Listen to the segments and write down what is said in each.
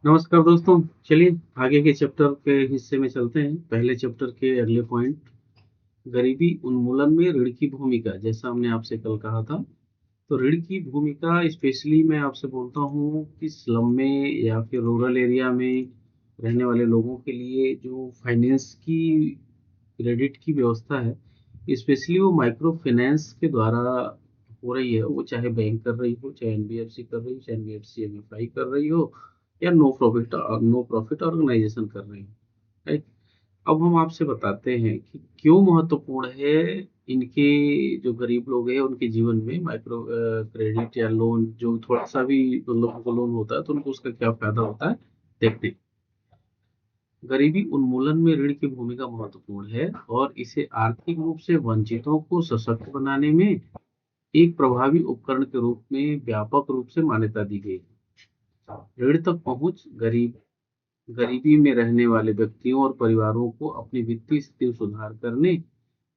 नमस्कार दोस्तों। चलिए आगे के चैप्टर के हिस्से में चलते हैं। पहले चैप्टर के अगले पॉइंट, गरीबी उन्मूलन में ऋण की भूमिका। जैसा हमने आपसे कल कहा था, तो ऋण की भूमिका स्पेशली मैं आपसे बोलता हूँ कि स्लम में या फिर रूरल एरिया में रहने वाले लोगों के लिए जो फाइनेंस की क्रेडिट की व्यवस्था है, स्पेशली वो माइक्रो फाइनेंस के द्वारा हो रही है। वो चाहे बैंक कर रही हो, चाहे एनबीएफसी कर रही हो, चाहे एनबीएफसी एमएफआई कर रही हो, या नो प्रॉफिट ऑर्गेनाइजेशन कर रही हो। राइट। अब हम आपसे बताते हैं कि क्यों महत्वपूर्ण है इनके, जो गरीब लोग हैं उनके जीवन में माइक्रो क्रेडिट या लोन, जो थोड़ा सा भी लोगों को लोन होता है तो उनको उसका क्या फायदा होता है, देखते हैं। गरीबी उन्मूलन में ऋण की भूमिका महत्वपूर्ण है और इसे आर्थिक रूप से वंचितों को सशक्त बनाने में एक प्रभावी उपकरण के रूप में व्यापक रूप से मान्यता दी गई है। ऋण तक पहुंच गरीबी में रहने वाले व्यक्तियों और परिवारों को अपनी वित्तीय स्थिति में सुधार करने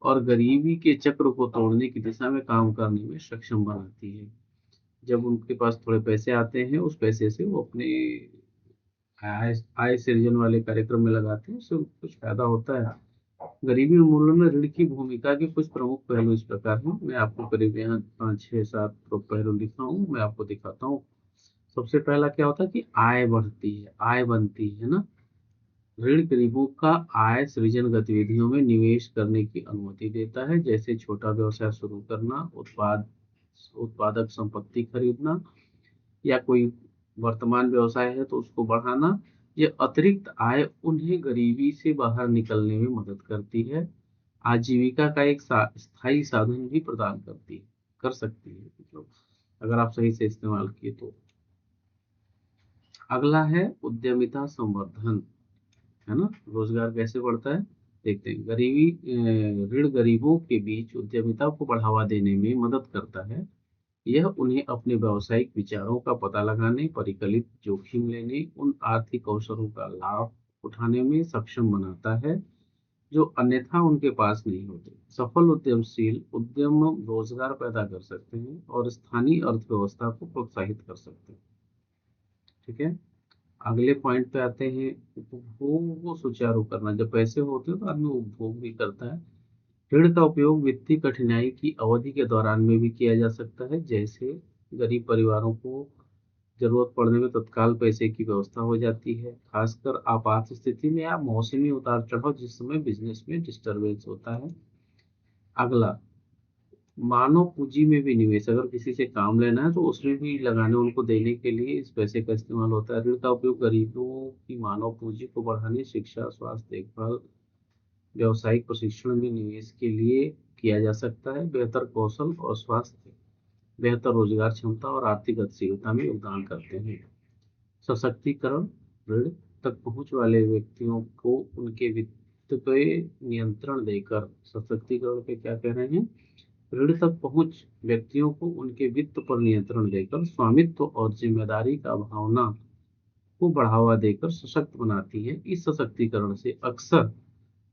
और गरीबी के चक्र को तोड़ने की दिशा में काम करने में सक्षम बनाती है। जब उनके पास थोड़े पैसे आते हैं, उस पैसे से वो अपने आय आय सृजन वाले कार्यक्रम में लगाते हैं, उससे उनको कुछ फायदा होता है। गरीबी उन्मूलन में ऋण की भूमिका के कुछ प्रमुख पहलू इस प्रकार हैं। मैं आपको करीब यहाँ 5 6 7 पहलू लिखा हूँ, मैं आपको दिखाता हूँ। सबसे पहला क्या होता है कि आय बढ़ती है, आय बनती है ना। ऋण गरीबों का आय सृजन गतिविधियों में निवेश करने की अनुमति देता है, जैसे छोटा व्यवसाय शुरू करना, उत्पादक संपत्ति खरीदना, या कोई वर्तमान व्यवसाय है तो उसको बढ़ाना। ये अतिरिक्त आय उन्हें गरीबी से बाहर निकलने में मदद करती है, आजीविका का एक स्थायी साधन भी प्रदान करती है, कर सकती है, मतलब अगर आप सही से इस्तेमाल किए तो। अगला है उद्यमिता संवर्धन, है ना। रोजगार कैसे बढ़ता है, देखते हैं। ऋण गरीबों के बीच उद्यमिता को बढ़ावा देने में मदद करता है। यह उन्हें अपने व्यावसायिक विचारों का पता लगाने, परिकलित जोखिम लेने, उन आर्थिक अवसरों का लाभ उठाने में सक्षम बनाता है जो अन्यथा उनके पास नहीं होते। सफल उद्यमशील उद्यम रोजगार पैदा कर सकते हैं और स्थानीय अर्थव्यवस्था को प्रोत्साहित कर सकते हैं। ठीक है। अगले पॉइंट पे आते हैं, उपभोग को सुचारू करना। जब पैसे होते हैं तो आदमी उपभोग भी करता है। ऋण का उपयोग वित्तीय कठिनाई की अवधि के दौरान में भी किया जा सकता है, जैसे गरीब परिवारों को जरूरत पड़ने में तत्काल पैसे की व्यवस्था हो जाती है, खासकर आपात स्थिति में या मौसमी उतार चढ़ाव, जिस समय बिजनेस में डिस्टरबेंस होता है। अगला, मानव पूंजी में भी निवेश। अगर किसी से काम लेना है तो उसमें भी लगाने, उनको देने के लिए इस पैसे का इस्तेमाल होता है। ऋण का उपयोग गरीबों की मानव पूंजी को बढ़ाने, शिक्षा, स्वास्थ्य देखभाल, व्यावसायिक प्रशिक्षण में निवेश के लिए किया जा सकता है। बेहतर कौशल और स्वास्थ्य बेहतर रोजगार क्षमता और आर्थिक गतिशीलता में योगदान करते हैं। सशक्तिकरण, ऋण तक पहुंच वाले व्यक्तियों को उनके वित्त पे नियंत्रण देकर, सशक्तिकरण पे क्या कह रहे हैं, ऋण तक पहुंच व्यक्तियों को उनके वित्त पर नियंत्रण देकर स्वामित्व और जिम्मेदारी का भावना को बढ़ावा देकर सशक्त बनाती है। इस सशक्तिकरण से अक्सर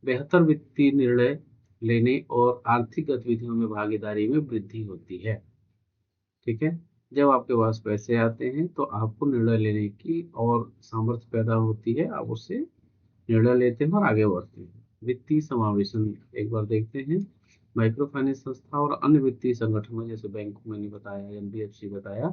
बेहतर वित्तीय निर्णय लेने और आर्थिक गतिविधियों में भागीदारी में वृद्धि होती है। ठीक है। जब आपके पास पैसे आते हैं तो आपको निर्णय लेने की और सामर्थ्य पैदा होती है, आप उससे निर्णय लेते हैं और आगे बढ़ते हैं। वित्तीय समावेशन एक बार देखते हैं। माइक्रो फाइनेंस संस्था और अन्य वित्तीय संगठनों, जैसे बैंक मैंने बताया, एनबीएफसी बताया,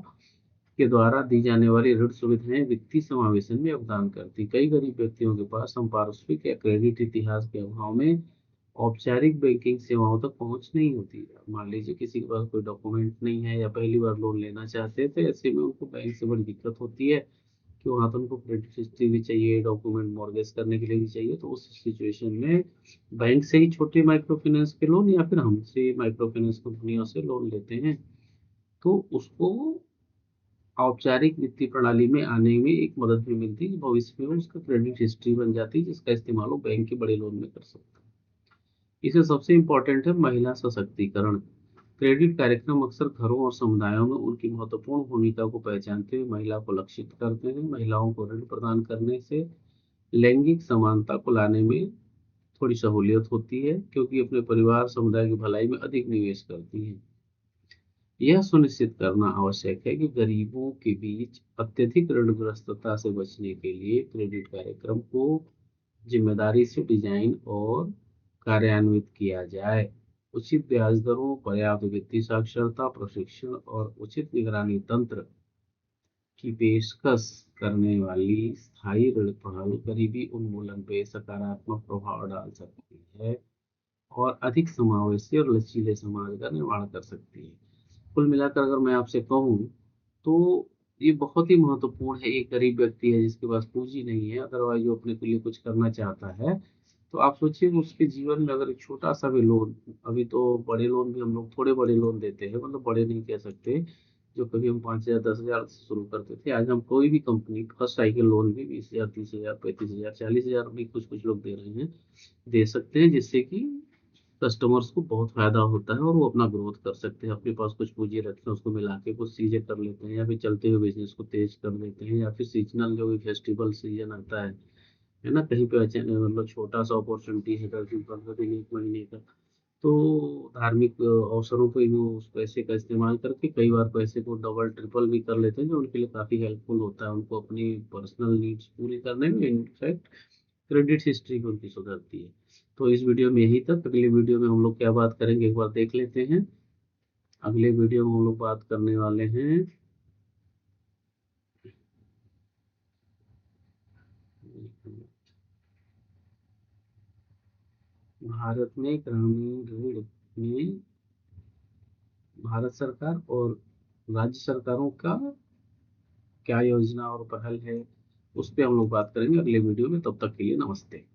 के द्वारा दी जाने वाली ऋण सुविधाएं वित्तीय समावेशन में योगदान करती। कई गरीब व्यक्तियों के पास संपार्श्विक या क्रेडिट इतिहास के अभाव में औपचारिक बैंकिंग सेवाओं तक पहुंच नहीं होती। मान लीजिए किसी के पास कोई डॉक्यूमेंट नहीं है या पहली बार लोन लेना चाहते हैं, तो ऐसे में उनको बैंक से बड़ी दिक्कत होती है कि वहाँ तो उनको क्रेडिट हिस्ट्री भी चाहिए, डॉक्यूमेंट मॉर्गेज करने के लिए भी चाहिए। तो उस सिचुएशन में बैंक से ही छोटे माइक्रो फाइनेंस के लोन या फिर हमसे माइक्रो फाइनेंस कंपनियों से लोन लेते हैं, तो उसको औपचारिक वित्तीय प्रणाली में आने में एक मदद भी मिलती है। भविष्य में उसका क्रेडिट हिस्ट्री बन जाती है, जिसका इस्तेमाल वो बैंक के बड़े लोन में कर सकता है। इसे सबसे इम्पोर्टेंट है महिला सशक्तिकरण। क्रेडिट कार्यक्रम अक्सर घरों और समुदायों में उनकी महत्वपूर्ण भूमिका को पहचानते हुए महिला को लक्षित करते हैं। महिलाओं को ऋण प्रदान करने से लैंगिक समानता को लाने में थोड़ी सहूलियत होती है, क्योंकि अपने परिवार समुदाय की भलाई में अधिक निवेश करती हैं। यह सुनिश्चित करना आवश्यक है कि गरीबों के बीच अत्यधिक ऋणग्रस्तता से बचने के लिए क्रेडिट कार्यक्रम को जिम्मेदारी से डिजाइन और कार्यान्वित किया जाए। उचित ब्याज दरों, पर्याप्त वित्तीय साक्षरता प्रशिक्षण और उचित निगरानी तंत्र की पेशकश करने वाली स्थायी ऋण पहल गरीबी उन्मूलन पे सकारात्मक प्रभाव डाल सकती है और अधिक समावेशी और लचीले समाज का निर्माण कर सकती है। कुल मिलाकर अगर मैं आपसे कहूँ तो ये बहुत ही महत्वपूर्ण है। एक गरीब व्यक्ति है जिसके पास पूंजी नहीं है, अदरवाइज वो अपने के लिए कुछ करना चाहता है, तो आप सोचिए उसके जीवन में अगर एक छोटा सा भी लोन, अभी तो बड़े लोन भी हम लोग थोड़े बड़े लोन देते हैं, मतलब बड़े नहीं कह सकते, जो कभी हम 5,000 10,000 से शुरू करते थे, आज हम कोई भी कंपनी फर्स्ट साइकिल लोन भी 20,000 30,000 35,000 40,000 भी कुछ कुछ लोग दे रहे हैं, दे सकते हैं, जिससे कि कस्टमर्स को बहुत फायदा होता है और वो अपना ग्रोथ कर सकते हैं। अपने पास कुछ पूंजी रखते हैं, उसको मिला के कुछ चीजें कर लेते हैं, या फिर चलते हुए बिजनेस को तेज कर देते हैं, या फिर सीजनल जो भी फेस्टिवल सीजन आता है ना, कहीं पे मतलब छोटा सा अपॉर्चुनिटी है 10 दिन 15 दिन 1 महीने का, तो धार्मिक अवसरों पे वो उस पैसे का इस्तेमाल करके कई बार पैसे को डबल ट्रिपल भी कर लेते हैं, जो उनके लिए काफी हेल्पफुल होता है, उनको अपनी पर्सनल नीड्स पूरी करने में। इनफैक्ट क्रेडिट हिस्ट्री भी उनकी सुधरती है। तो इस वीडियो में यही तक। अगले वीडियो में हम लोग क्या बात करेंगे एक बार देख लेते हैं। अगले वीडियो में हम लोग बात करने वाले हैं भारत में ग्रामीण ऋण में भारत सरकार और राज्य सरकारों का क्या योजना और पहल है, उस पर हम लोग बात करेंगे अगले वीडियो में। तब तक के लिए नमस्ते।